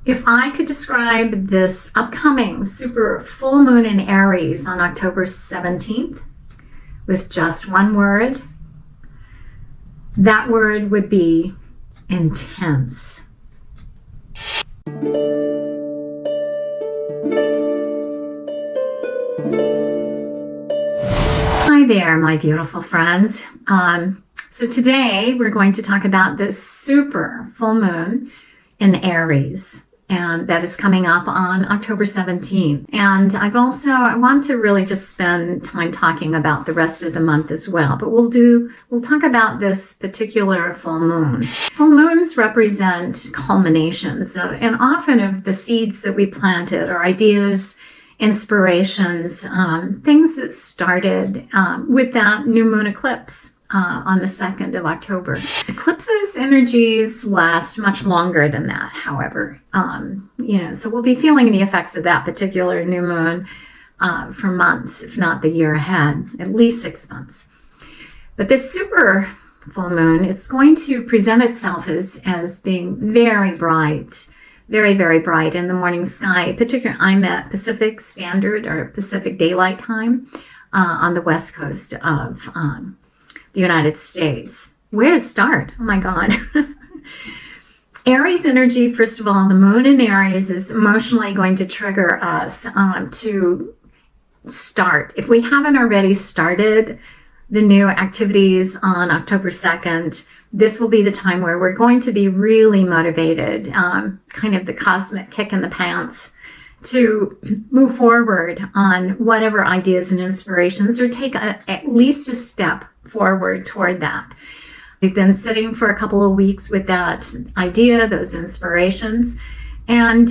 If I could describe this upcoming super full moon in Aries on October 17th with just one word, that word would be intense. Hi there, my beautiful friends. So today we're going to talk about this super full moon in Aries, and that is coming up on October 17th. And I want to really just spend time talking about the rest of the month as well, but we'll talk about this particular full moon. Full moons represent culminations and often of the seeds that we planted, or ideas, inspirations, things that started with that new moon eclipse on the 2nd of October. Eclipses energies last much longer than that, however. So we'll be feeling the effects of that particular new moon for months, if not the year ahead, at least 6 months. But this super full moon, it's going to present itself as being very bright, very, very bright in the morning sky. Particularly, I'm at Pacific Standard or Pacific Daylight Time on the west coast of the United States. Where to start? Oh my God. Aries energy, first of all, the moon in Aries is emotionally going to trigger us to start. If we haven't already started the new activities on October 2nd, this will be the time where we're going to be really motivated, kind of the cosmic kick in the pants, to move forward on whatever ideas and inspirations, or take at least a step forward toward that. We've been sitting for a couple of weeks with that idea, those inspirations, and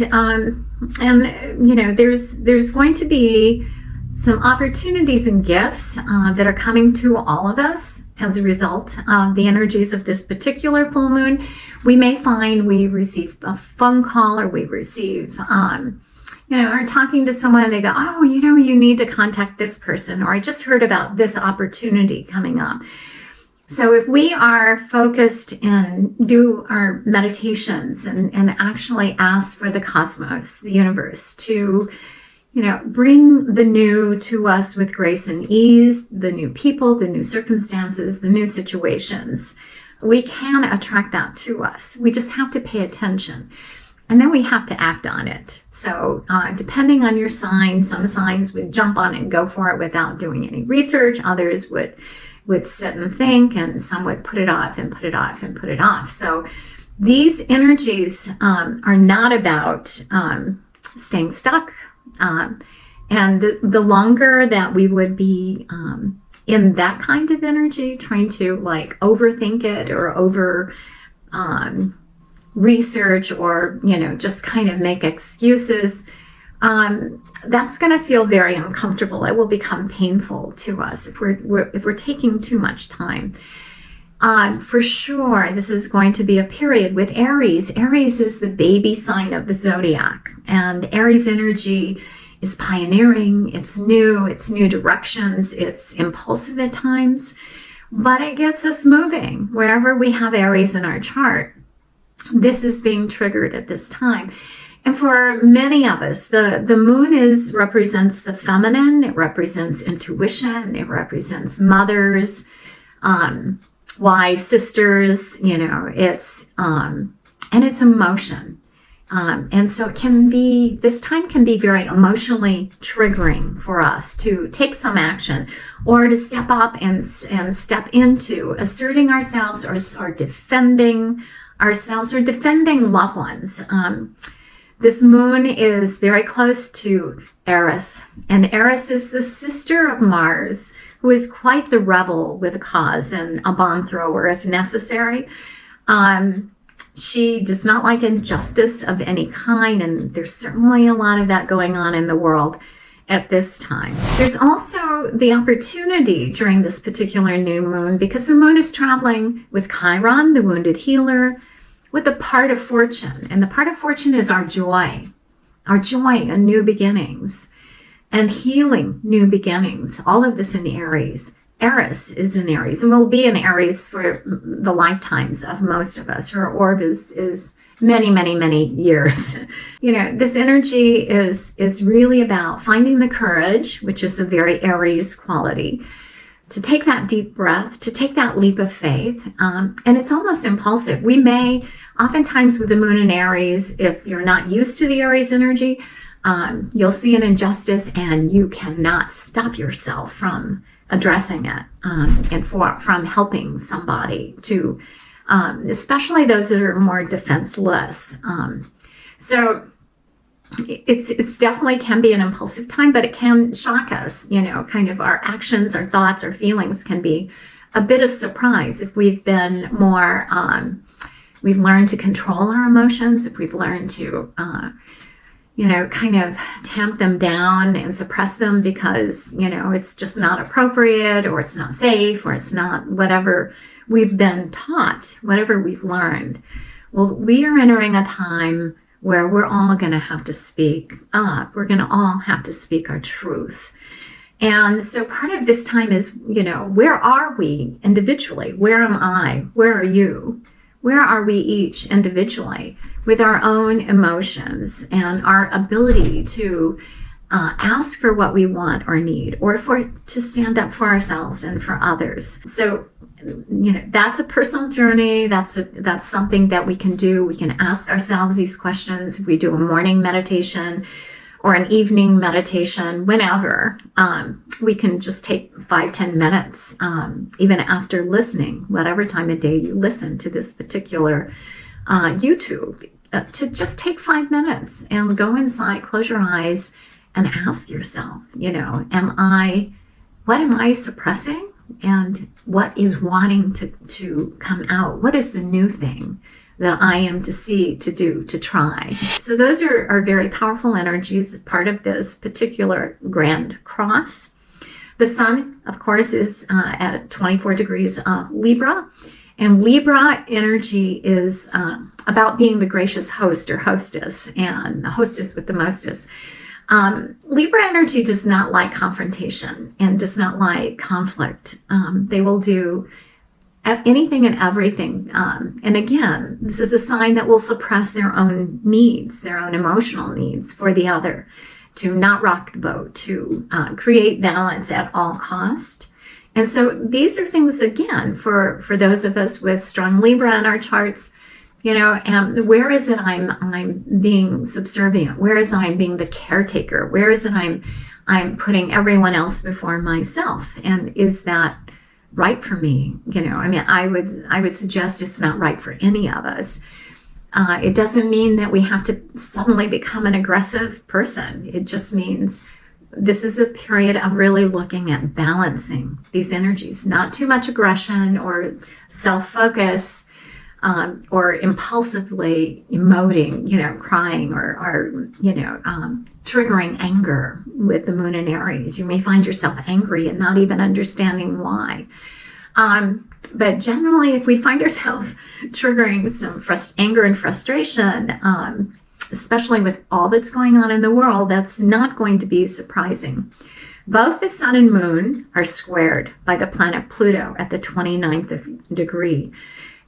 there's going to be some opportunities and gifts that are coming to all of us as a result of the energies of this particular full moon. We may find we receive a phone call, or we receive are talking to someone and they go, oh, you need to contact this person, or I just heard about this opportunity coming up. So if we are focused and do our meditations and actually ask for the cosmos, the universe, to bring the new to us with grace and ease, the new people, the new circumstances, the new situations, we can attract that to us. We just have to pay attention. And then we have to act on it. So depending on your sign, some signs would jump on it and go for it without doing any research. Others would sit and think, and some would put it off and put it off and put it off. So these energies are not about staying stuck. And the longer that we would be in that kind of energy, trying to overthink it or over research, or just kind of make excuses, that's going to feel very uncomfortable. It will become painful to us if we're taking too much time. For sure, this is going to be a period with Aries. Aries is the baby sign of the Zodiac, and Aries energy is pioneering. It's new directions. It's impulsive at times, but it gets us moving wherever we have Aries in our chart. This is being triggered at this time. And for many of us, the moon represents the feminine. It represents intuition. It represents mothers, wives, sisters, it's emotion. And so this time can be very emotionally triggering for us to take some action, or to step up and step into asserting ourselves, or defending ourselves, or defending loved ones. This moon is very close to Eris, and Eris is the sister of Mars, who is quite the rebel with a cause and a bomb thrower if necessary. She does not like injustice of any kind, and there's certainly a lot of that going on in the world at this time. There's also the opportunity during this particular new moon, because the moon is traveling with Chiron, the wounded healer, with the part of fortune. And the part of fortune is our joy and new beginnings, and healing new beginnings. All of this in Aries. Eris is in Aries, and will be in Aries for the lifetimes of most of us. Her orb is many, many, many years. This energy is really about finding the courage, which is a very Aries quality, to take that deep breath, to take that leap of faith. And it's almost impulsive. We may, oftentimes with the moon in Aries, if you're not used to the Aries energy, you'll see an injustice and you cannot stop yourself from addressing it and from helping somebody to, especially those that are more defenseless. So it's definitely can be an impulsive time, but it can shock us. Kind of our actions, our thoughts, our feelings can be a bit of surprise if we've been more, we've learned to control our emotions, if we've learned to, kind of tamp them down and suppress them because, it's just not appropriate, or it's not safe, or it's not whatever we've been taught, whatever we've learned. Well, we are entering a time where we're all going to have to speak up. We're going to all have to speak our truth. And so part of this time is, where are we individually? Where am I? Where are you? Where are we each individually with our own emotions and our ability to ask for what we want or need, or to stand up for ourselves and for others? So, that's a personal journey. That's something that we can do. We can ask ourselves these questions. If we do a morning meditation or an evening meditation, whenever, we can just take 5-10 minutes, even after listening, whatever time of day you listen to this particular YouTube, to just take 5 minutes and go inside, close your eyes, and ask yourself, what am I suppressing? And what is wanting to come out? What is the new thing that I am to see, to do, to try? So those are very powerful energies as part of this particular grand cross. The sun, of course, is at 24 degrees Libra. And Libra energy is about being the gracious host or hostess, and a hostess with the mostest. Libra energy does not like confrontation and does not like conflict. They will do anything and everything. And again, this is a sign that will suppress their own needs, their own emotional needs for the other, to not rock the boat, to create balance at all cost. And so these are things, again, for those of us with strong Libra in our charts, and where is it I'm being subservient? Where is it I'm being the caretaker? Where is it I'm putting everyone else before myself? And is that right for me? I would suggest it's not right for any of us. It doesn't mean that we have to suddenly become an aggressive person. It just means this is a period of really looking at balancing these energies, not too much aggression or self-focus, or impulsively emoting, crying or triggering anger with the moon in Aries. You may find yourself angry and not even understanding why. But generally, if we find ourselves triggering some anger and frustration, especially with all that's going on in the world, that's not going to be surprising. Both the sun and moon are squared by the planet Pluto at the 29th degree.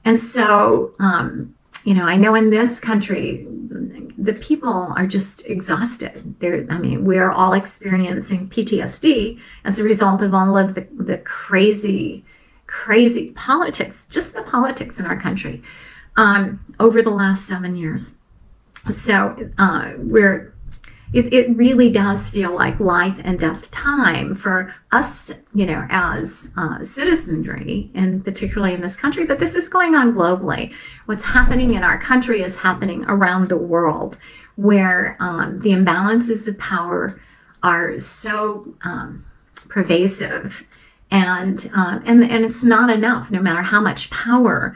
And so, I know in this country, the people are just exhausted. We're all experiencing PTSD as a result of all of the crazy politics, just the politics in our country, over the last 7 years. So it really does feel like life and death time for us, as citizenry, and particularly in this country. But this is going on globally. What's happening in our country is happening around the world, where the imbalances of power are so pervasive, and it's not enough. No matter how much power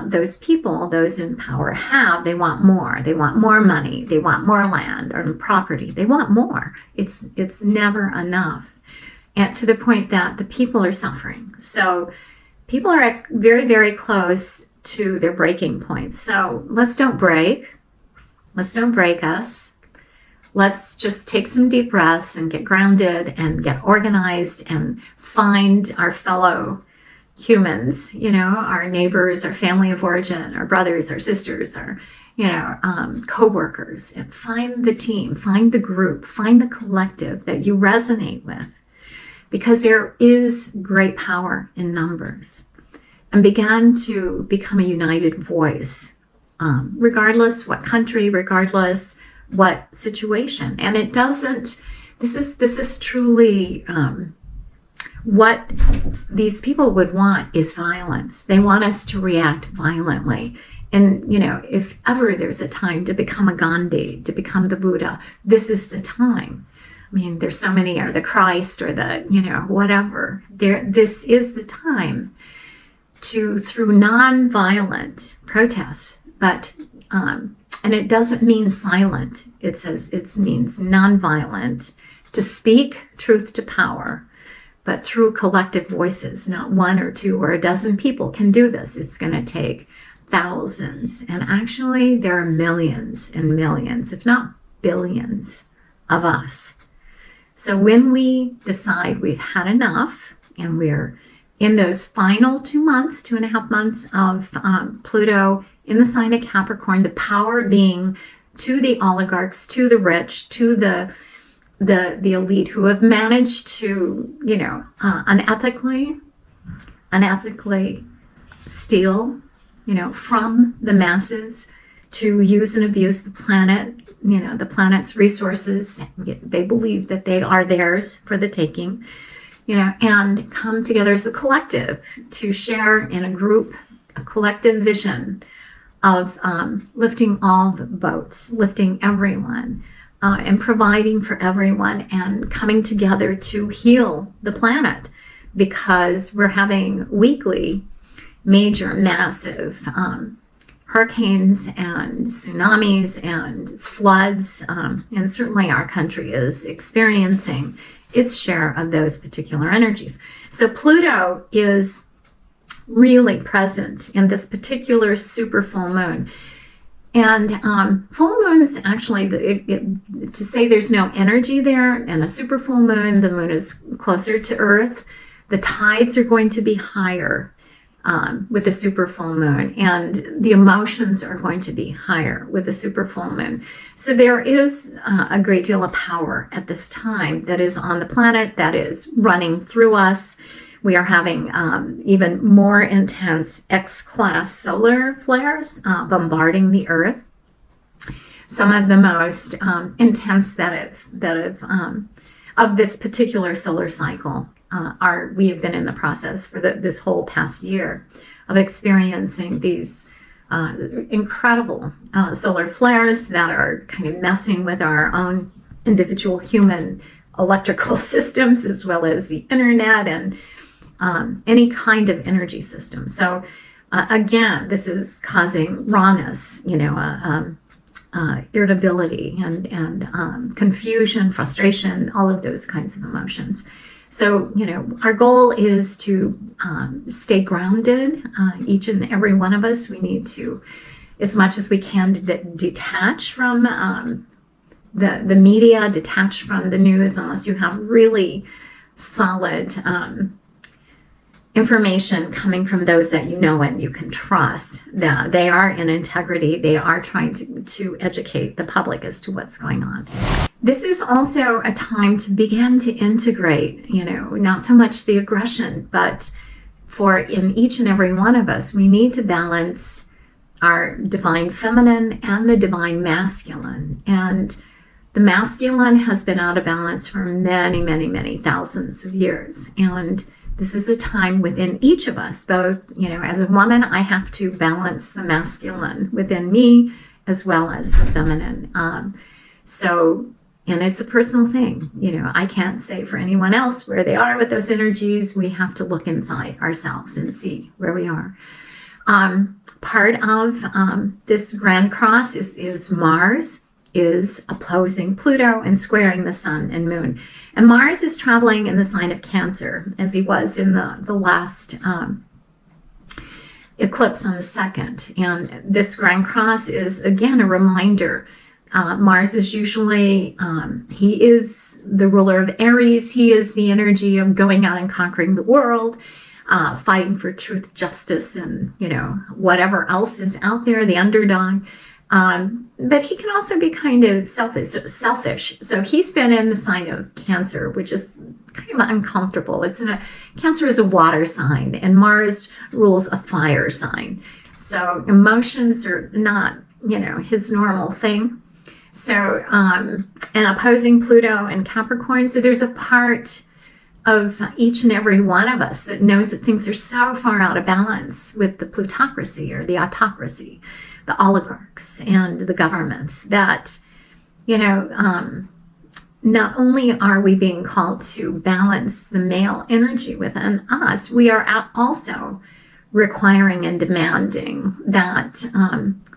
those in power have, they want more. They want more money. They want more land or property. They want more. It's never enough, and to the point that the people are suffering. So people are very, very close to their breaking point. So let's don't break us. let's just take some deep breaths and get grounded and get organized and find our fellow humans, our neighbors, our family of origin, our brothers, our sisters, our, co-workers, and find the team, find the group, find the collective that you resonate with, because there is great power in numbers, and begin to become a united voice, regardless what country, regardless what situation. And it doesn't, this is truly, what these people would want is violence. They want us to react violently. And, if ever there's a time to become a Gandhi, to become the Buddha, this is the time. I mean, there's so many, or the Christ, or the, whatever. This is the time to, through non-violent protest, but, and it doesn't mean silent. It means non-violent, to speak truth to power, but through collective voices. Not one or two or a dozen people can do this. It's going to take thousands. And actually, there are millions and millions, if not billions, of us. So when we decide we've had enough, and we're in those final 2.5 months of Pluto in the sign of Capricorn, the power being to the oligarchs, to the rich, to the elite who have managed to, unethically steal, from the masses, to use and abuse the planet, the planet's resources. They believe that they are theirs for the taking, and come together as a collective to share in a group, a collective vision of lifting all the boats, lifting everyone, and providing for everyone, and coming together to heal the planet, because we're having weekly major, massive hurricanes and tsunamis and floods, and certainly our country is experiencing its share of those particular energies. So Pluto is really present in this particular super full moon. And full moons, actually, to say there's no energy there, and a super full moon, the moon is closer to Earth, the tides are going to be higher with the super full moon, and the emotions are going to be higher with the super full moon. So there is a great deal of power at this time that is on the planet, that is running through us. We are having even more intense X-class solar flares bombarding the Earth. Some of the most intense that have of this particular solar cycle we have been in the process for this whole past year of experiencing these incredible solar flares that are kind of messing with our own individual human electrical systems, as well as the internet and any kind of energy system. So again, this is causing rawness, irritability and confusion, frustration, all of those kinds of emotions. So, our goal is to stay grounded. Each and every one of us, we need to, as much as we can, detach from the media, detach from the news, unless you have really solid information coming from those that you know and you can trust, that they are in integrity. They are trying to educate the public as to what's going on. This is also a time to begin to integrate, not so much the aggression, but for in each and every one of us, we need to balance our divine feminine and the divine masculine. And the masculine has been out of balance for many, many, many thousands of years. And this is a time within each of us, both, as a woman, I have to balance the masculine within me as well as the feminine. And it's a personal thing. I can't say for anyone else where they are with those energies. We have to look inside ourselves and see where we are. Part of this grand cross is Mars is opposing Pluto and squaring the sun and moon. And Mars is traveling in the sign of Cancer, as he was in the last eclipse on the 2nd. And this grand cross is, again, a reminder Mars is usually, he is the ruler of Aries. He is the energy of going out and conquering the world, fighting for truth, justice, and, whatever else is out there, the underdog. But he can also be kind of selfish. So he's been in the sign of Cancer, which is kind of uncomfortable. Cancer is a water sign, and Mars rules a fire sign. So emotions are not, his normal thing. So, and opposing Pluto and Capricorn. So there's a part of each and every one of us that knows that things are so far out of balance with the plutocracy or the autocracy, the oligarchs and the governments, that, not only are we being called to balance the male energy within us, we are also requiring and demanding that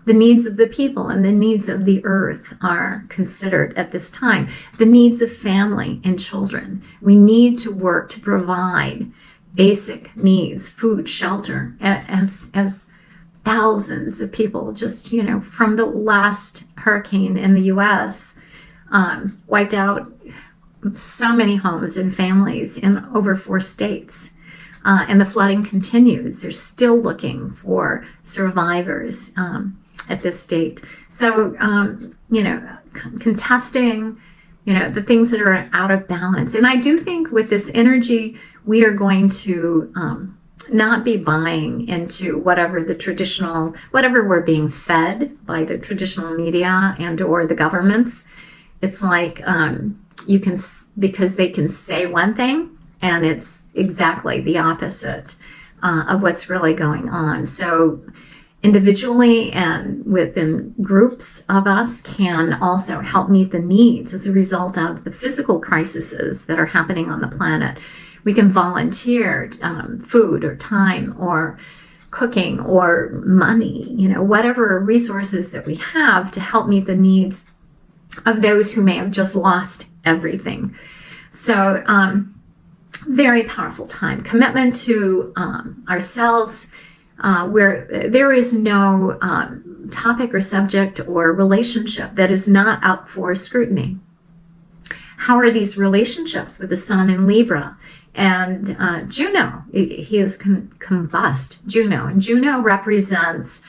the needs of the people and the needs of the earth are considered at this time. The needs of family and children. We need to work to provide basic needs, food, shelter, as thousands of people just, from the last hurricane in the U.S. Wiped out so many homes and families in over 4 states. And the flooding continues. They're still looking for survivors at this state. So, contesting, the things that are out of balance. And I do think with this energy, we are going to not be buying into whatever we're being fed by the traditional media and or the governments. It's like because they can say one thing, and it's exactly the opposite of what's really going on. So individually and within groups of us can also help meet the needs as a result of the physical crises that are happening on the planet. We can volunteer food or time or cooking or money, whatever resources that we have to help meet the needs of those who may have just lost everything. So, very powerful time. Commitment to ourselves, where there is no topic or subject or relationship that is not up for scrutiny. How are these relationships with the Sun in Libra and Juno? He is combust Juno, and Juno represents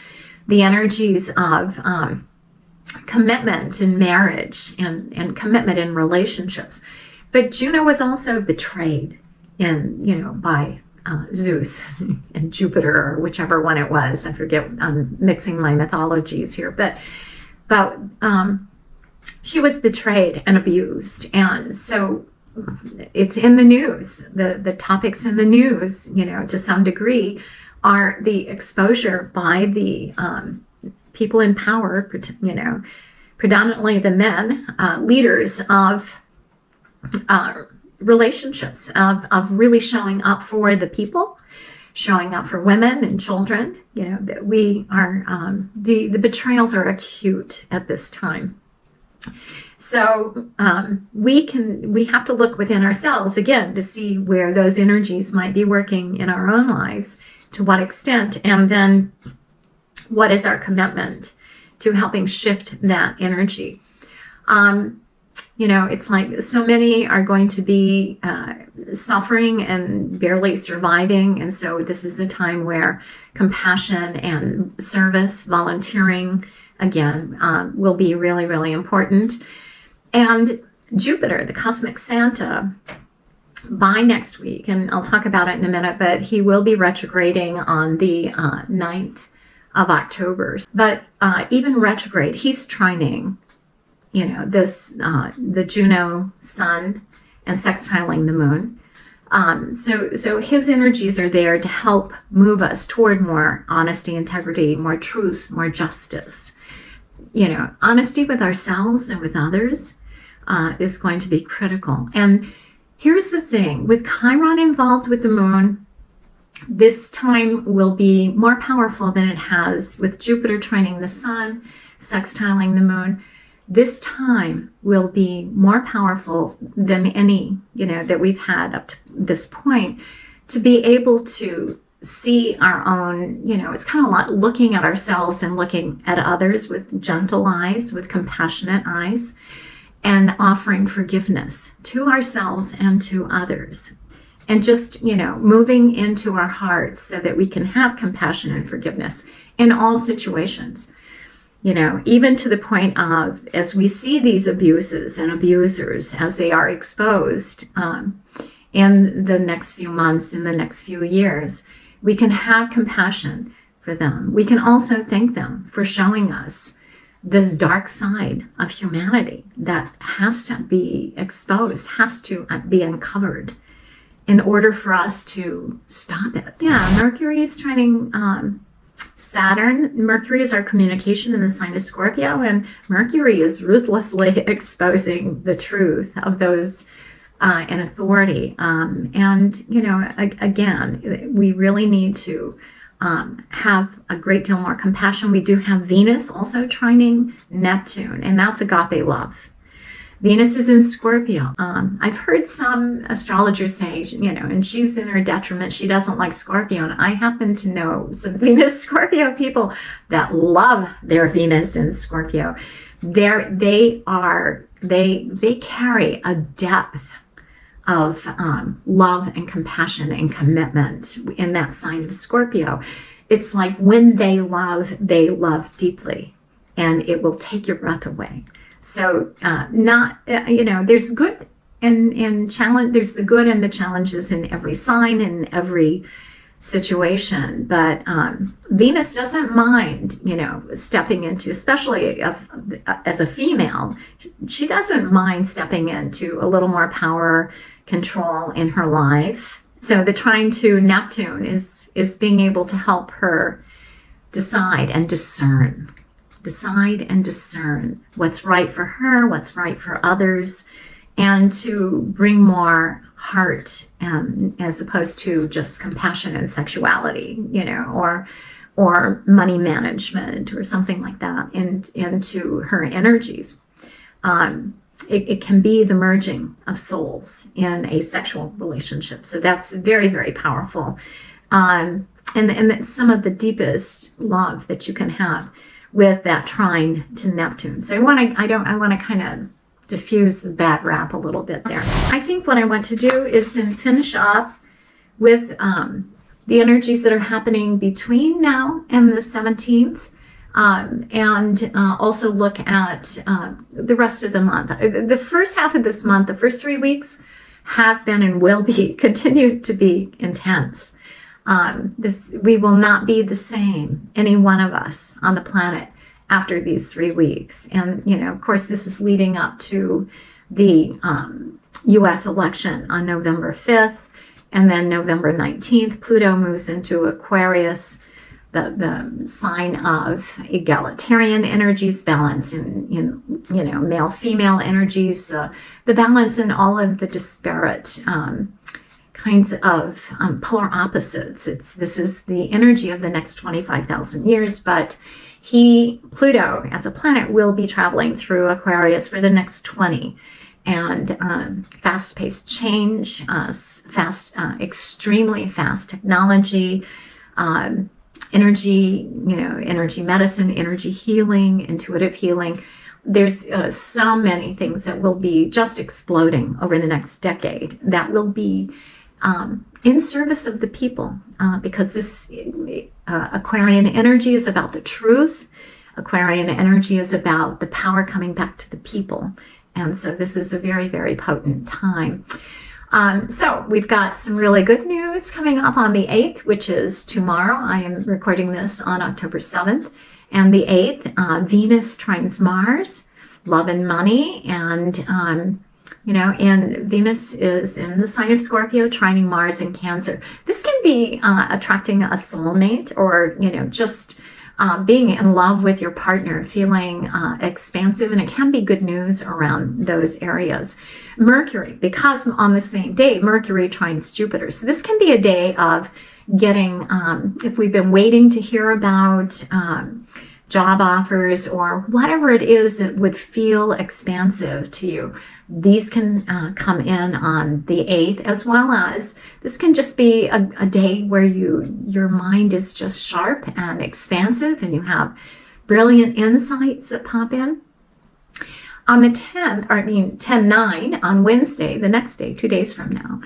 the energies of commitment in marriage and commitment in relationships. But Juno was also betrayed by Zeus and Jupiter, or whichever one it was. I forget, I'm mixing my mythologies here, but she was betrayed and abused. And so it's in the news. The topics in the news, to some degree, are the exposure by the people in power, predominantly the men, leaders of relationships, of really showing up for the people, showing up for women and children. That we are, the betrayals are acute at this time. So we have to look within ourselves again to see where those energies might be working in our own lives, to what extent, and then what is our commitment to helping shift that energy. It's like so many are going to be suffering and barely surviving. And so this is a time where compassion and service, volunteering, again, will be really, really important. And Jupiter, the cosmic Santa, by next week, and I'll talk about it in a minute, but he will be retrograding on the 9th of October. But even retrograde, he's trining, the Juno sun and sextiling the moon. So his energies are there to help move us toward more honesty, integrity, more truth, more justice. Honesty with ourselves and with others is going to be critical. And here's the thing, with Chiron involved with the moon, this time will be more powerful than it has with Jupiter trining the sun, sextiling the moon. This time will be more powerful than any, that we've had up to this point, to be able to see our own, it's kind of like looking at ourselves and looking at others with gentle eyes, with compassionate eyes, and offering forgiveness to ourselves and to others. And just, moving into our hearts so that we can have compassion and forgiveness in all situations. Even to the point of, as we see these abuses and abusers as they are exposed in the next few months, in the next few years, we can have compassion for them. We can also thank them for showing us this dark side of humanity that has to be exposed, has to be uncovered in order for us to stop it. Yeah, Mercury is trining Saturn. Mercury is our communication in the sign of Scorpio, and Mercury is ruthlessly exposing the truth of those in authority. And, again, we really need to have a great deal more compassion. We do have Venus also trining Neptune, and that's agape love. Venus is in Scorpio. I've heard some astrologers say, and she's in her detriment. She doesn't like Scorpio. And I happen to know some Venus Scorpio people that love their Venus in Scorpio. They carry a depth of love and compassion and commitment in that sign of Scorpio. It's like when they love deeply, and it will take your breath away. So there's good and challenge. There's the good and the challenges in every sign and every situation. But Venus doesn't mind, stepping into, especially as a female, she doesn't mind stepping into a little more power, control in her life. So the trine to Neptune is being able to help her decide and discern what's right for her, what's right for others, and to bring more heart as opposed to just compassion and sexuality, or money management or something like that into her energies. It can be the merging of souls in a sexual relationship. So that's very, very powerful. And that's some of the deepest love that you can have with that trine to Neptune. So I want to kind of diffuse the bad rap a little bit there. I think what I want to do is then finish up with the energies that are happening between now and the 17th, and also look at the rest of the month. The first half of this month, the first 3 weeks, have been and will be continued to be intense. We will not be the same, any one of us on the planet, after these 3 weeks. And, of course, this is leading up to the U.S. election on November 5th, and then November 19th, Pluto moves into Aquarius, the sign of egalitarian energies, balance in male-female energies, the balance in all of the disparate kinds of polar opposites. This is the energy of the next 25,000 years, but Pluto as a planet will be traveling through Aquarius for the next 20. And fast-paced change, extremely fast technology, energy medicine, energy healing, intuitive healing. There's so many things that will be just exploding over the next decade that will be in service of the people, because this Aquarian energy is about the truth. Aquarian energy is about the power coming back to the people. And so this is a very, very potent time. So we've got some really good news coming up on the 8th, which is tomorrow. I am recording this on October 7th. And the 8th, Venus trines Mars, love and money. And, and Venus is in the sign of Scorpio, trining Mars in Cancer. This can be attracting a soulmate, or, just being in love with your partner, feeling expansive, and it can be good news around those areas. Mercury, because on the same day, Mercury trines Jupiter. So this can be a day of getting, if we've been waiting to hear about job offers, or whatever it is that would feel expansive to you. These can come in on the 8th, as well as this can just be a day where your mind is just sharp and expansive and you have brilliant insights that pop in. On the 10th, 10/9, on Wednesday, the next day, 2 days from now,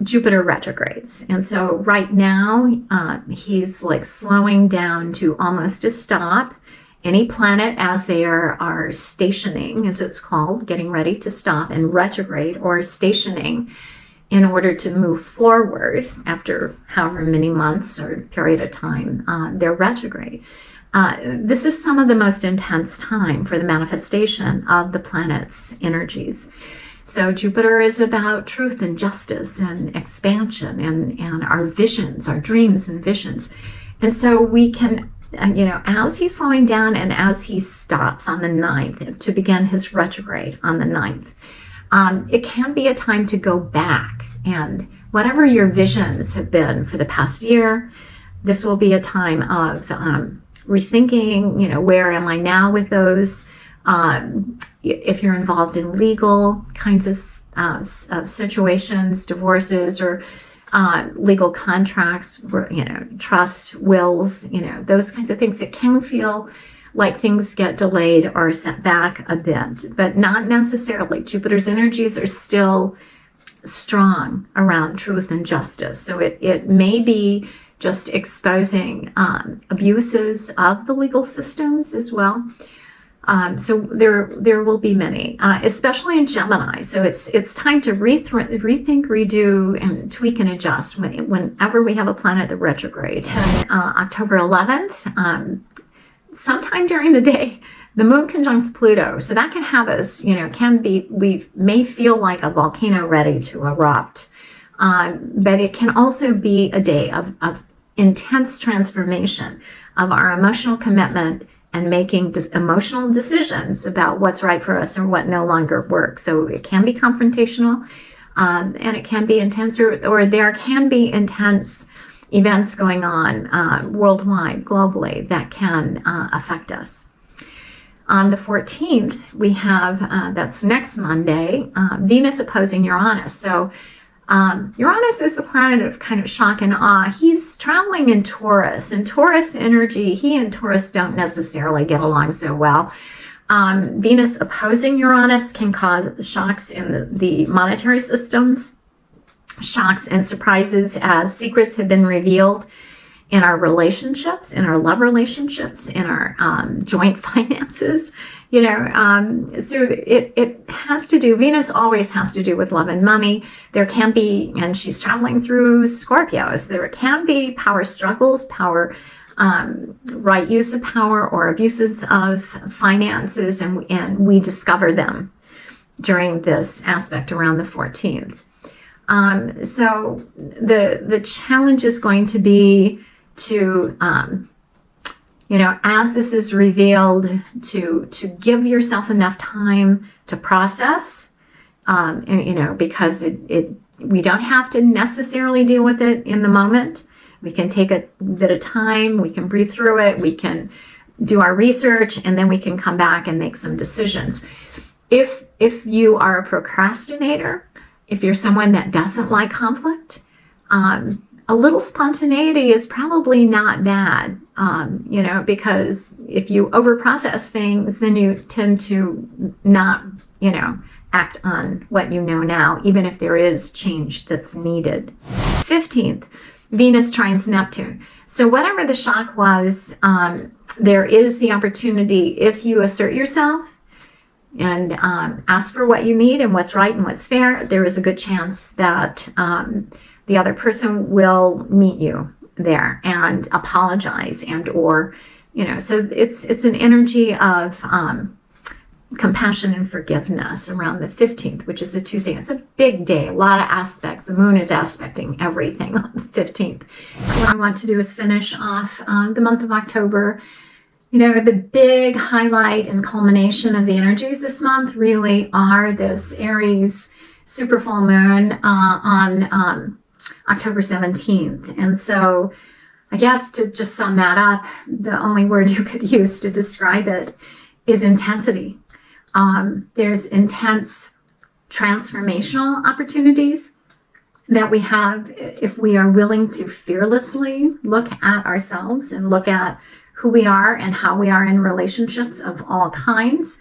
Jupiter retrogrades. And so right now, he's like slowing down to almost a stop. Any planet, as they are stationing, as it's called, getting ready to stop and retrograde, or stationing in order to move forward after however many months or period of time they're retrograde. This is some of the most intense time for the manifestation of the planet's energies. So Jupiter is about truth and justice and expansion and our visions, our dreams and visions. And so we can, as he's slowing down and as he stops on the 9th to begin his retrograde on the 9th, it can be a time to go back, and whatever your visions have been for the past year, this will be a time of rethinking, where am I now with those? If you're involved in legal kinds of situations, divorces, or legal contracts, trust, wills, those kinds of things, it can feel like things get delayed or set back a bit, but not necessarily. Jupiter's energies are still strong around truth and justice. So it may be just exposing abuses of the legal systems as well. So there will be many, especially in Gemini. So it's time to rethink, redo, and tweak and adjust whenever we have a planet that retrogrades. And October 11th, sometime during the day, the moon conjuncts Pluto. So that can have us, we may feel like a volcano ready to erupt. But it can also be a day of intense transformation of our emotional commitment and making emotional decisions about what's right for us or what no longer works. So it can be confrontational, and it can be intense, or there can be intense events going on worldwide, globally, that can affect us. On the 14th, we have, that's next Monday, Venus opposing Uranus. So Uranus is the planet of kind of shock and awe. He's traveling in Taurus, and Taurus energy, he and Taurus don't necessarily get along so well. Venus opposing Uranus can cause shocks in the monetary systems, shocks and surprises as secrets have been revealed in our relationships, in our love relationships, in our joint finances, so it has to do, Venus always has to do with love and money. There can be, and she's traveling through Scorpio, so there can be power struggles, right use of power, or abuses of finances, and we discover them during this aspect around the 14th. So the challenge is going to be to, as this is revealed, to give yourself enough time to process, because we don't have to necessarily deal with it in the moment. We can take a bit of time, we can breathe through it, we can do our research, and then we can come back and make some decisions. If you are a procrastinator, if you're someone that doesn't like conflict, a little spontaneity is probably not bad, because if you overprocess things, then you tend to not, act on what you know now, even if there is change that's needed. 15th, Venus trines Neptune. So whatever the shock was, there is the opportunity, if you assert yourself and ask for what you need and what's right and what's fair, there is a good chance that the other person will meet you there and apologize, and or, so it's an energy of compassion and forgiveness around the 15th, which is a Tuesday. It's a big day, a lot of aspects. The moon is aspecting everything on the 15th. What I want to do is finish off the month of October. The big highlight and culmination of the energies this month really are this Aries Super Full Moon on October 17th. And so I guess to just sum that up, the only word you could use to describe it is intensity. There's intense transformational opportunities that we have if we are willing to fearlessly look at ourselves and look at who we are and how we are in relationships of all kinds.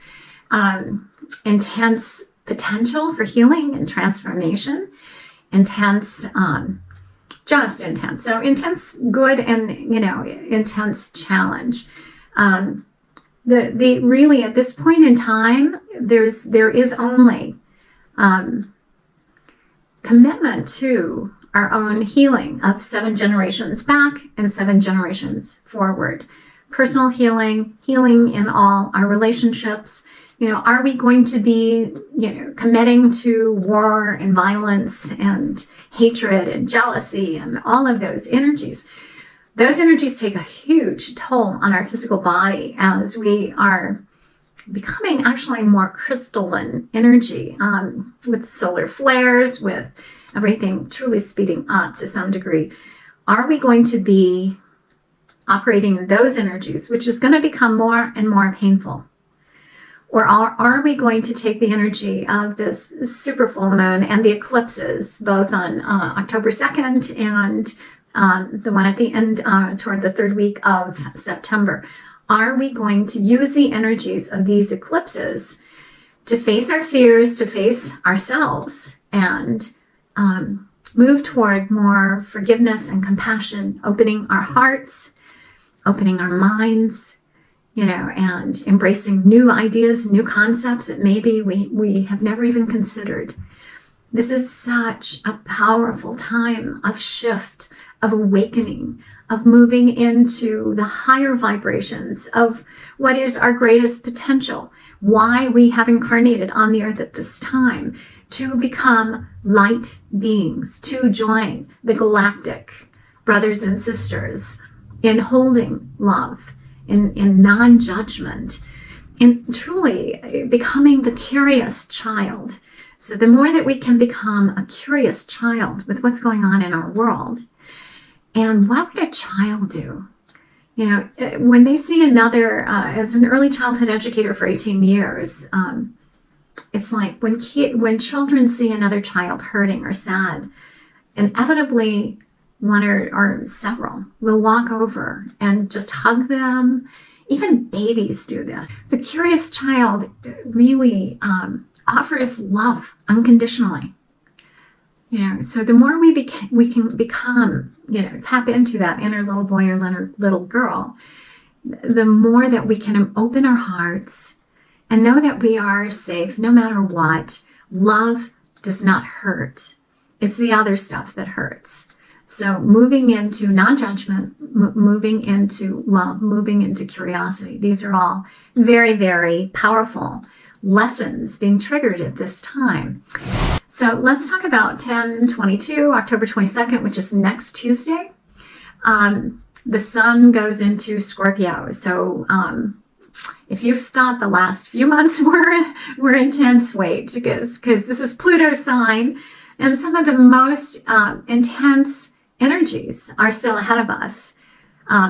Intense potential for healing and transformation. Intense, just intense. So intense good and, intense challenge. The really at this point in time, there is only commitment to our own healing of 7 generations back and 7 generations forward. Personal healing in all our relationships. Are we going to be, committing to war and violence and hatred and jealousy and all of those energies? Those energies take a huge toll on our physical body as we are becoming actually more crystalline energy, with solar flares, with everything truly speeding up to some degree. Are we going to be operating in those energies, which is going to become more and more painful? Or are we going to take the energy of this super full moon and the eclipses, both on October 2nd and the one at the end toward the 3rd week of September? Are we going to use the energies of these eclipses to face our fears, to face ourselves, and move toward more forgiveness and compassion, opening our hearts, opening our minds, and embracing new ideas, new concepts that maybe we have never even considered? This is such a powerful time of shift, of awakening, of moving into the higher vibrations of what is our greatest potential, why we have incarnated on the earth at this time, to become light beings, to join the galactic brothers and sisters in holding love, in non-judgment, in truly becoming the curious child. So the more that we can become a curious child with what's going on in our world, and what would a child do? When they see another, as an early childhood educator for 18 years, it's like when children see another child hurting or sad, inevitably one or several will walk over and just hug them. Even babies do this. The curious child really offers love unconditionally. So the more we can become, tap into that inner little boy or little girl, the more that we can open our hearts and know that we are safe no matter what. Love does not hurt. It's the other stuff that hurts. So moving into non-judgment, moving into love, moving into curiosity. These are all very, very powerful lessons being triggered at this time. So let's talk about 10/22, October 22nd, which is next Tuesday. The sun goes into Scorpio. So if you've thought the last few months were intense, wait, because this is Pluto's sign, and some of the most intense energies are still ahead of us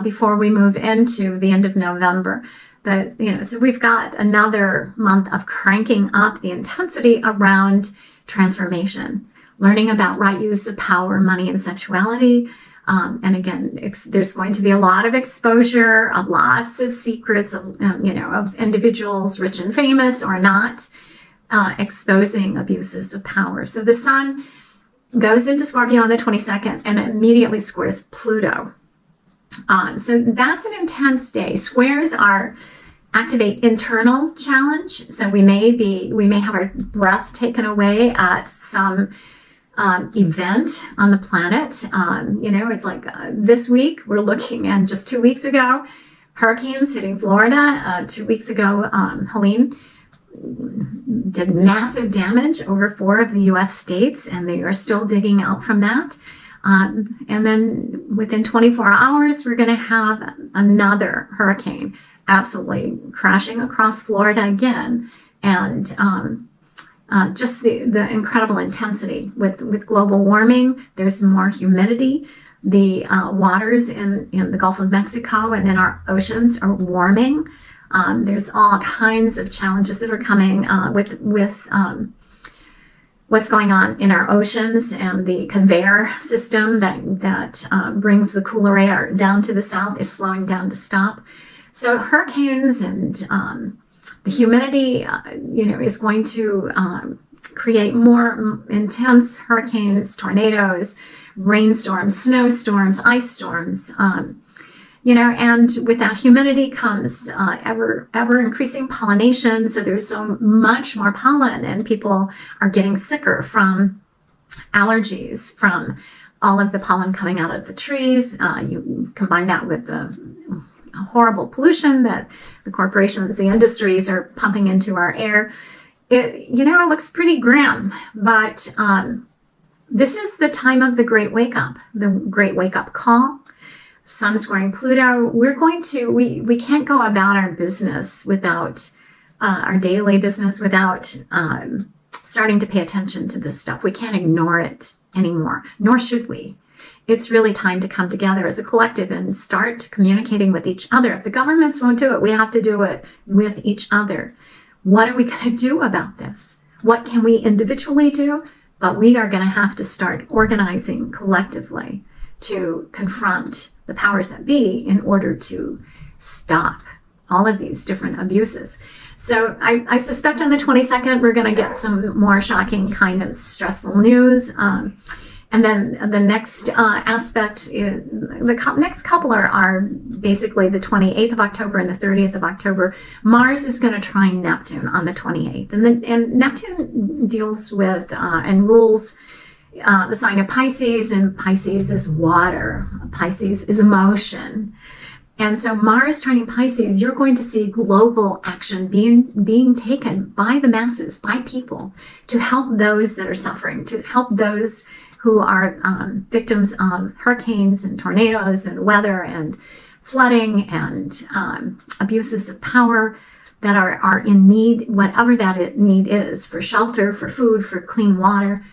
before we move into the end of November. But, so we've got another month of cranking up the intensity around transformation, learning about right use of power, money, and sexuality. And again, there's going to be a lot of exposure of lots of secrets of, of individuals, rich and famous or not, exposing abuses of power. So the sun goes into Scorpio on the 22nd and immediately squares Pluto. So that's an intense day. Squares activate internal challenge. So we may have our breath taken away at some event on the planet. It's like this week we're looking at, just 2 weeks ago, hurricanes hitting Florida. 2 weeks ago, Helene did massive damage over 4 of the U.S. states, and they are still digging out from that. And then within 24 hours, we're going to have another hurricane absolutely crashing across Florida again. And just the incredible intensity with global warming. There's more humidity. The waters in the Gulf of Mexico and in our oceans are warming. There's all kinds of challenges that are coming with what's going on in our oceans, and the conveyor system that brings the cooler air down to the south is slowing down to stop. So hurricanes and the humidity, is going to create more intense hurricanes, tornadoes, rainstorms, snowstorms, ice storms. And with that humidity comes ever increasing pollination. So there's so much more pollen, and people are getting sicker from allergies from all of the pollen coming out of the trees. You combine that with the horrible pollution that the corporations, the industries are pumping into our air. It looks pretty grim, but this is the time of the great wake up call. Sun squaring Pluto. We can't go about our business without our daily business without starting to pay attention to this stuff. We can't ignore it anymore, nor should we. It's really time to come together as a collective and start communicating with each other. If the governments won't do it, we have to do it with each other. What are we going to do about this? What can we individually do? But we are going to have to start organizing collectively to confront the powers that be in order to stop all of these different abuses. So I suspect on the 22nd, we're going to get some more shocking kind of stressful news. And then the next aspect, next couple are basically the 28th of October and the 30th of October. Mars is going to trine Neptune on the 28th. And Neptune deals with and rules the sign of Pisces, and Pisces is water. Pisces is emotion. And so Mars turning Pisces, you're going to see global action being taken by the masses, by people, to help those that are suffering, to help those who are victims of hurricanes and tornadoes and weather and flooding and abuses of power that are in need, whatever that need is, for shelter, for food, for clean water.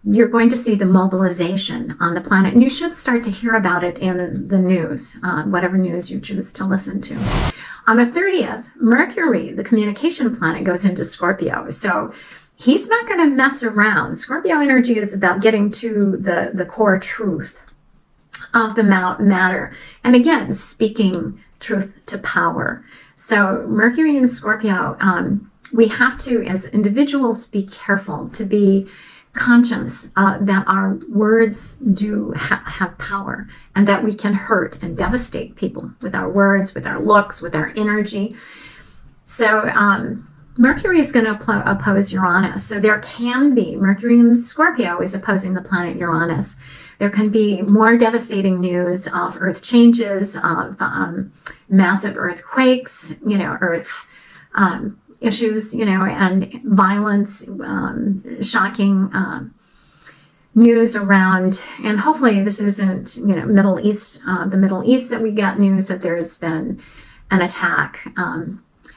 You're going to see the mobilization on the planet, and you should start to hear about it in the news, whatever news you choose to listen to. On the 30th, Mercury, the communication planet, goes into Scorpio. So he's not going to mess around. Scorpio energy is about getting to the core truth of the matter. And again, speaking truth to power. So Mercury in Scorpio, we have to, as individuals, be careful to be conscious that our words do have power, and that we can hurt and devastate people with our words, with our looks, with our energy. So Mercury is going to oppose Uranus. So there can be, Mercury in Scorpio is opposing the planet Uranus. There can be more devastating news of earth changes, of massive earthquakes, earth issues, and violence, shocking news around, and hopefully this isn't, Middle East, the Middle East, that we got news that there's been an attack,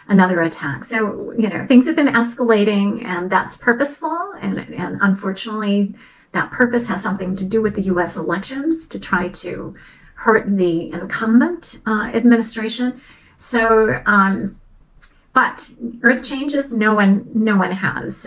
another attack. So, things have been escalating, and that's purposeful. And unfortunately, that purpose has something to do with the U.S. elections, to try to hurt the incumbent administration. So, but earth changes, no one has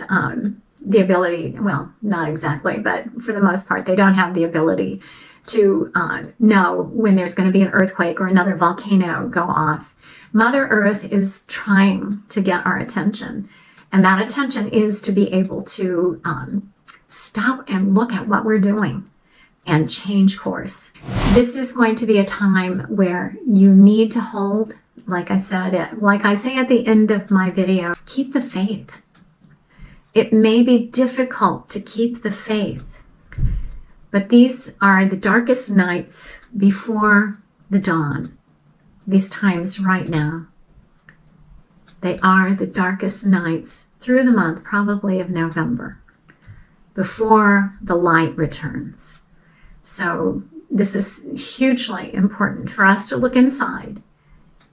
the ability, well, not exactly, but for the most part, they don't have the ability to know when there's going to be an earthquake or another volcano go off. Mother Earth is trying to get our attention, and that attention is to be able to stop and look at what we're doing and change course. This is going to be a time where you need to hold, like I say at the end of my video, keep the faith. It may be difficult to keep the faith, but these are the darkest nights before the dawn. These times right now, they are the darkest nights through the month, probably of November, before the light returns. So this is hugely important for us to look inside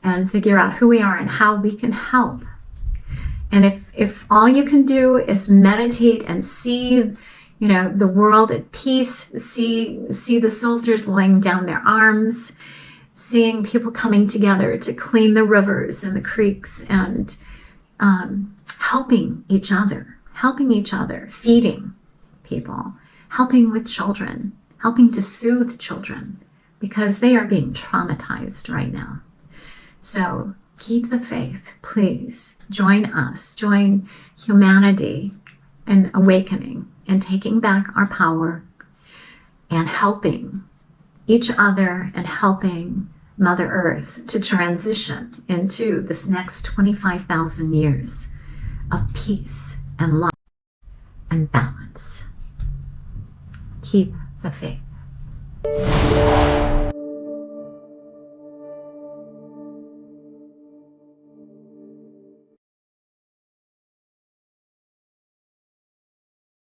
and figure out who we are and how we can help. And if all you can do is meditate and see the world at peace, see the soldiers laying down their arms, seeing people coming together to clean the rivers and the creeks, and helping each other, feeding people, helping with children, helping to soothe children, because they are being traumatized right now. So keep the faith, please. Join us, join humanity in awakening and taking back our power and helping each other and helping Mother Earth to transition into this next 25,000 years of peace and love and balance. Keep the faith.